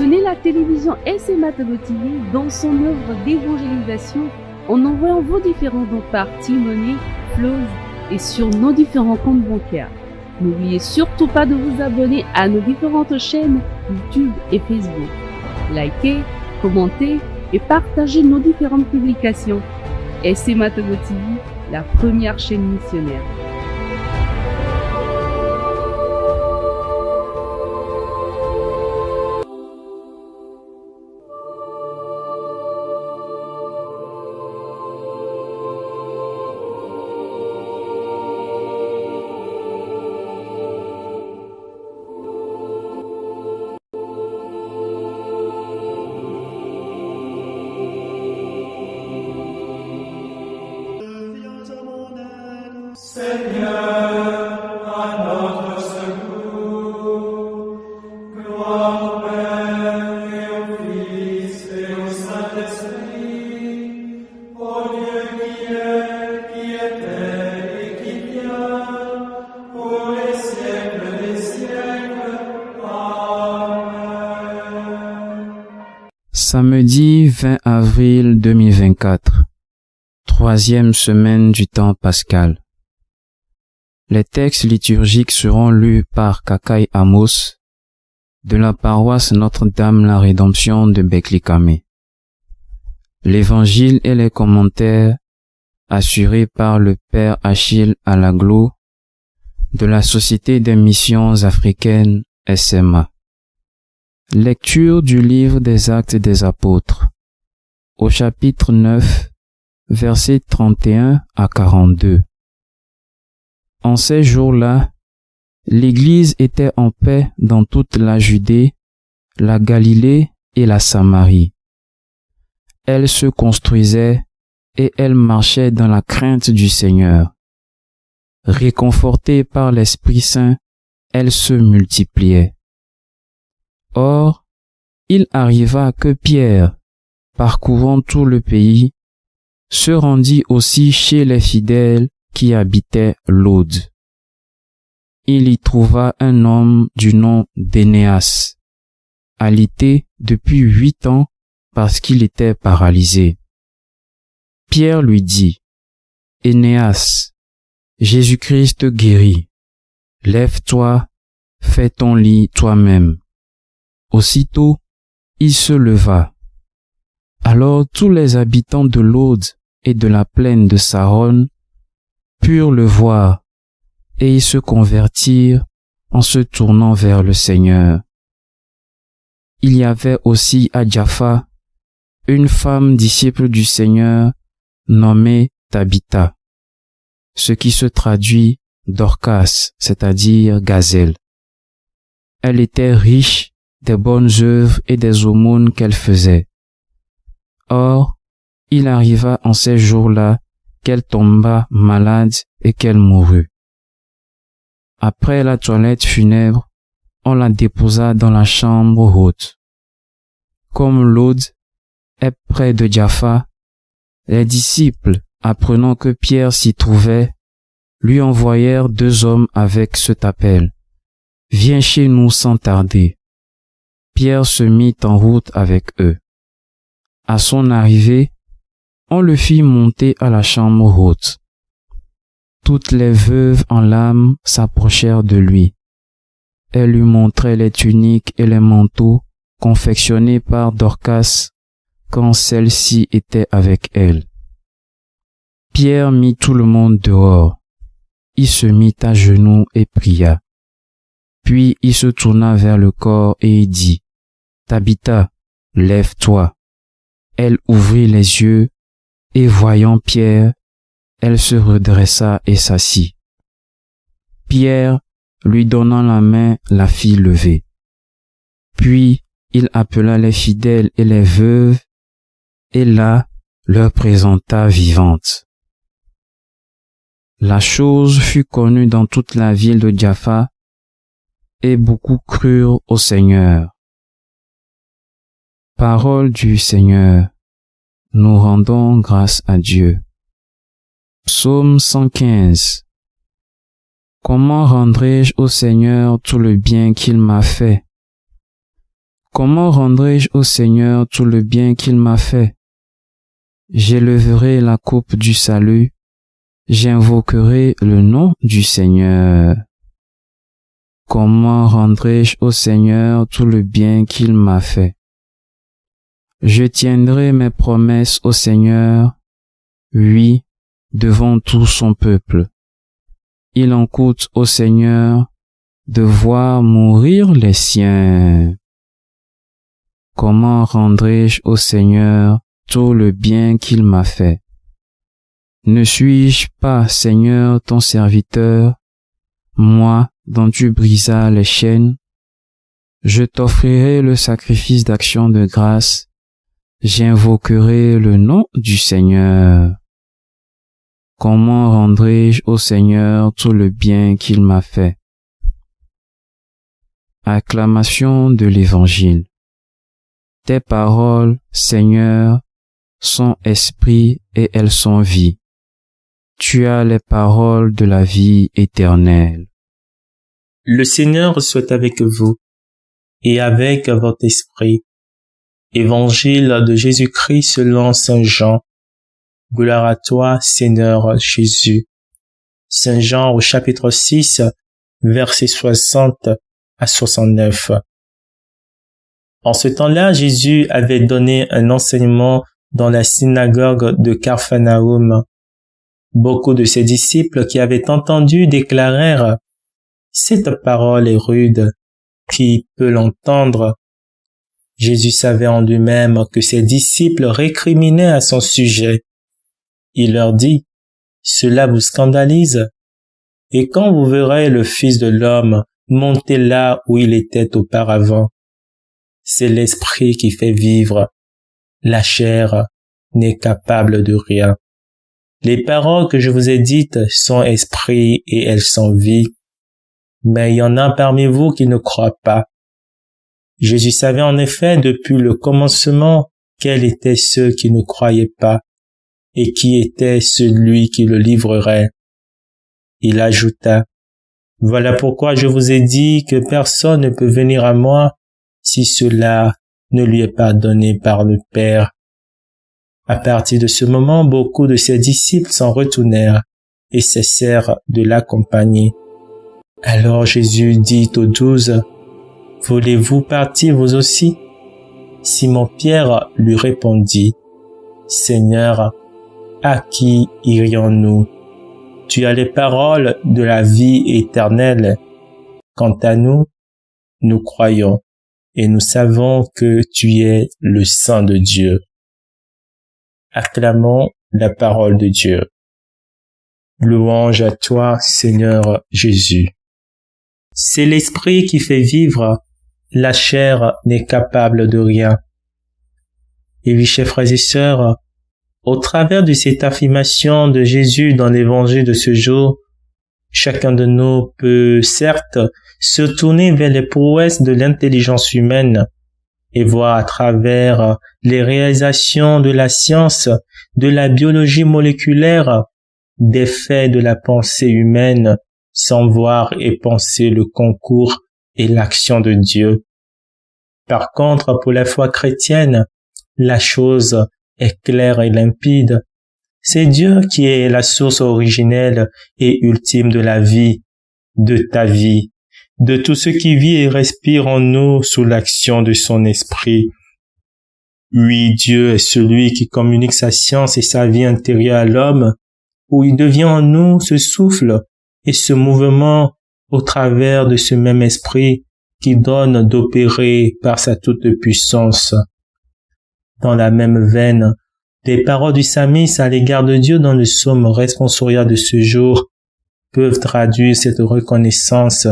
soutenez la télévision SMA Togo TV dans son œuvre d'évangélisation en envoyant vos différents dons par T-Money, Flows et sur nos différents comptes bancaires. N'oubliez surtout pas de vous abonner à nos différentes chaînes YouTube et Facebook. Likez, commentez et partagez nos différentes publications. SMA Togo TV, la première chaîne missionnaire. Seigneur, à notre secours, gloire au Père et au Fils et au Saint-Esprit, au Dieu qui est, qui était et qui vient, pour les siècles des siècles. Amen. Samedi 20 avril 2024, troisième semaine du temps pascal. Les textes liturgiques seront lus par Kakai Amos de la paroisse Notre-Dame-la-Rédemption de Beklikame. L'évangile et les commentaires assurés par le Père Achille Alaglo de la Société des missions africaines SMA. Lecture du livre des Actes des Apôtres au chapitre 9, versets 31 à 42. En ces jours-là, l'Église était en paix dans toute la Judée, la Galilée et la Samarie. Elle se construisait et elle marchait dans la crainte du Seigneur. Réconfortée par l'Esprit Saint, elle se multipliait. Or, il arriva que Pierre, parcourant tout le pays, se rendit aussi chez les fidèles qui habitait Lod. Il y trouva un homme du nom d'Énéas, alité depuis 8 ans parce qu'il était paralysé. Pierre lui dit, « Énéas, Jésus-Christ te guérit. Lève-toi, fais ton lit toi-même. » Aussitôt, il se leva. Alors tous les habitants de Lod et de la plaine de Saron purent le voir, et ils se convertirent en se tournant vers le Seigneur. Il y avait aussi à Jaffa une femme disciple du Seigneur nommée Tabitha, ce qui se traduit Dorcas, c'est-à-dire gazelle. Elle était riche des bonnes œuvres et des aumônes qu'elle faisait. Or, il arriva en ces jours-là qu'elle tomba malade et qu'elle mourut. Après la toilette funèbre, on la déposa dans la chambre haute. Comme Lod est près de Jaffa, les disciples, apprenant que Pierre s'y trouvait, lui envoyèrent 2 hommes avec cet appel. « Viens chez nous sans tarder. » Pierre se mit en route avec eux. À son arrivée, on le fit monter à la chambre haute. Toutes les veuves en larmes s'approchèrent de lui. Elles lui montraient les tuniques et les manteaux confectionnés par Dorcas quand celle-ci était avec elle. Pierre mit tout le monde dehors. Il se mit à genoux et pria. Puis il se tourna vers le corps et il dit, « Tabitha, lève-toi. » Elle ouvrit les yeux et voyant Pierre, elle se redressa et s'assit. Pierre, lui donnant la main, la fit lever. Puis il appela les fidèles et les veuves, et là leur présenta vivante. La chose fut connue dans toute la ville de Jaffa, et beaucoup crurent au Seigneur. Parole du Seigneur. Nous rendons grâce à Dieu. Psaume 115. Comment rendrai-je au Seigneur tout le bien qu'il m'a fait? Comment rendrai-je au Seigneur tout le bien qu'il m'a fait? J'élèverai la coupe du salut, j'invoquerai le nom du Seigneur. Comment rendrai-je au Seigneur tout le bien qu'il m'a fait? Je tiendrai mes promesses au Seigneur, oui, devant tout son peuple. Il en coûte au Seigneur de voir mourir les siens. Comment rendrai-je au Seigneur tout le bien qu'il m'a fait? Ne suis-je pas, Seigneur, ton serviteur, moi dont tu brisas les chaînes? Je t'offrirai le sacrifice d'action de grâce, j'invoquerai le nom du Seigneur. Comment rendrai-je au Seigneur tout le bien qu'il m'a fait? Acclamation de l'Évangile. Tes paroles, Seigneur, sont esprit et elles sont vie. Tu as les paroles de la vie éternelle. Le Seigneur soit avec vous et avec votre esprit. Évangile de Jésus-Christ selon Saint Jean. Gloire à toi, Seigneur Jésus. Saint Jean au chapitre 6, versets 60 à 69. En ce temps-là, Jésus avait donné un enseignement dans la synagogue de Capharnaüm. Beaucoup de ses disciples qui avaient entendu déclarèrent « Cette parole est rude, qui peut l'entendre ?» Jésus savait en lui-même que ses disciples récriminaient à son sujet. Il leur dit « Cela vous scandalise? Et quand vous verrez le Fils de l'homme monter là où il était auparavant, c'est l'esprit qui fait vivre. La chair n'est capable de rien. Les paroles que je vous ai dites sont esprit et elles sont vie. Mais il y en a parmi vous qui ne croient pas. Jésus savait en effet depuis le commencement quels étaient ceux qui ne croyaient pas et qui était celui qui le livrerait. Il ajouta, « Voilà pourquoi je vous ai dit que personne ne peut venir à moi si cela ne lui est pas donné par le Père. » À partir de ce moment, beaucoup de ses disciples s'en retournèrent et cessèrent de l'accompagner. Alors Jésus dit aux 12, « Voulez-vous partir vous aussi? » Simon-Pierre lui répondit, « Seigneur, à qui irions-nous? Tu as les paroles de la vie éternelle. Quant à nous, nous croyons et nous savons que tu es le Saint de Dieu. » Acclamons la parole de Dieu. Louange à toi, Seigneur Jésus. C'est l'esprit qui fait vivre, la chair n'est capable de rien. Et oui, chers frères et sœurs, au travers de cette affirmation de Jésus dans l'évangile de ce jour, chacun de nous peut certes se tourner vers les prouesses de l'intelligence humaine et voir à travers les réalisations de la science, de la biologie moléculaire, des faits de la pensée humaine, sans voir et penser le concours et l'action de Dieu. Par contre, pour la foi chrétienne, la chose est claire et limpide. C'est Dieu qui est la source originelle et ultime de la vie, de ta vie, de tout ce qui vit et respire en nous sous l'action de son esprit. Oui, Dieu est celui qui communique sa science et sa vie intérieure à l'homme, où il devient en nous ce souffle et ce mouvement au travers de ce même esprit qui donne d'opérer par sa toute-puissance. Dans la même veine, les paroles du psalmiste à l'égard de Dieu dans le psaume responsorial de ce jour peuvent traduire cette reconnaissance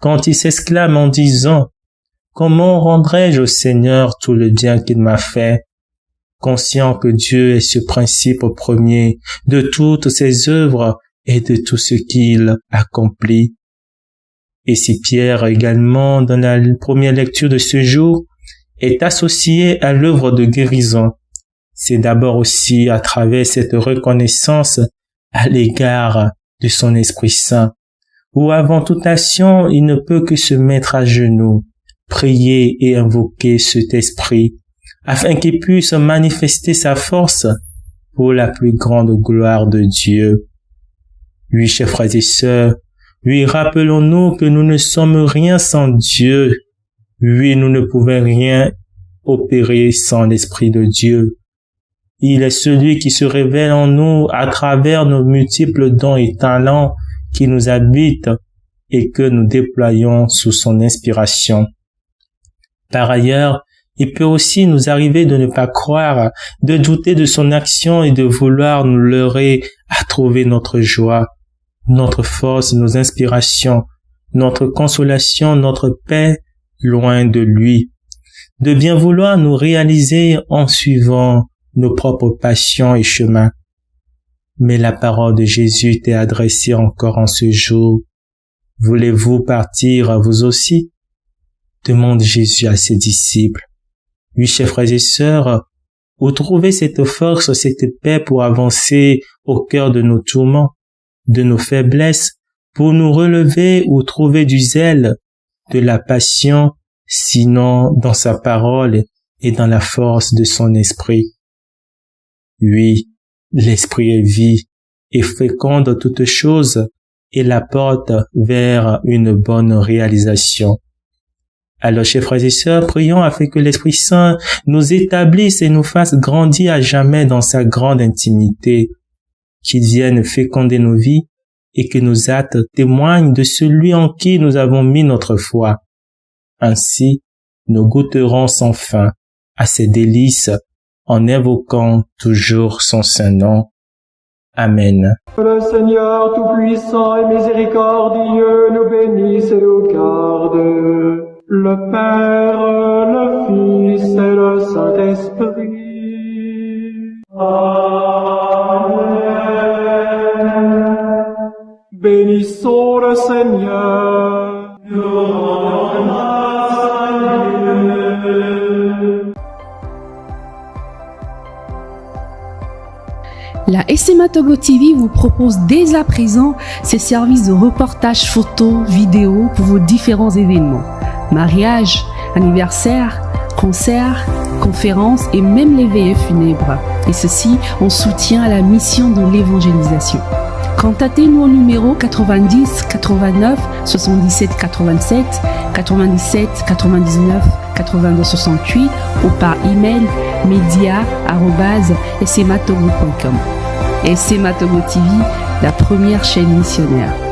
quand il s'exclame en disant « Comment rendrai-je au Seigneur tout le bien qu'il m'a fait ?» Conscient que Dieu est ce principe premier de toutes ses œuvres et de tout ce qu'il accomplit. Et si Pierre également, dans la première lecture de ce jour, est associé à l'œuvre de guérison, c'est d'abord aussi à travers cette reconnaissance à l'égard de son Esprit Saint, où avant toute action, il ne peut que se mettre à genoux prier et invoquer cet esprit afin qu'il puisse manifester sa force pour la plus grande gloire de Dieu. Oui, chers frères et sœurs, oui, rappelons-nous que nous ne sommes rien sans Dieu. Oui, nous ne pouvons rien opérer sans l'Esprit de Dieu. Il est celui qui se révèle en nous à travers nos multiples dons et talents qui nous habitent et que nous déployons sous son inspiration. Par ailleurs, il peut aussi nous arriver de ne pas croire, de douter de son action et de vouloir nous leurrer à trouver notre joie, notre force, nos inspirations, notre consolation, notre paix loin de lui, de bien vouloir nous réaliser en suivant nos propres passions et chemins. Mais la parole de Jésus t'est adressée encore en ce jour. Voulez-vous partir vous aussi? Demande Jésus à ses disciples. Oui, chers frères et sœurs, où trouver cette force, cette paix pour avancer au cœur de nos tourments, de nos faiblesses, pour nous relever ou trouver du zèle, de la passion, sinon dans sa parole et dans la force de son esprit. Oui, l'esprit est vie et féconde toutes choses et la porte vers une bonne réalisation. Alors, chers frères et sœurs, prions afin que l'Esprit Saint nous établisse et nous fasse grandir à jamais dans sa grande intimité, qu'il vienne féconder nos vies et que nos actes témoignent de celui en qui nous avons mis notre foi. Ainsi, nous goûterons sans fin à ses délices en invoquant toujours son saint nom. Amen. Le Seigneur Tout-Puissant et Miséricordieux nous bénisse et nous garde. Le Père, le Fils et le Saint-Esprit. Amen. Bénissons le Seigneur. Nous rendons grâce à Dieu. La SMA Togo TV vous propose dès à présent ses services de reportage photo, vidéo pour vos différents événements. Mariage, anniversaire, concerts, conférences et même les veillées funèbres. Et ceci en soutien à la mission de l'évangélisation. Contactez-nous au numéro 90 89 77 87 97 99 82 68 ou par email media@smatogo.com. SMA Togo TV, la première chaîne missionnaire.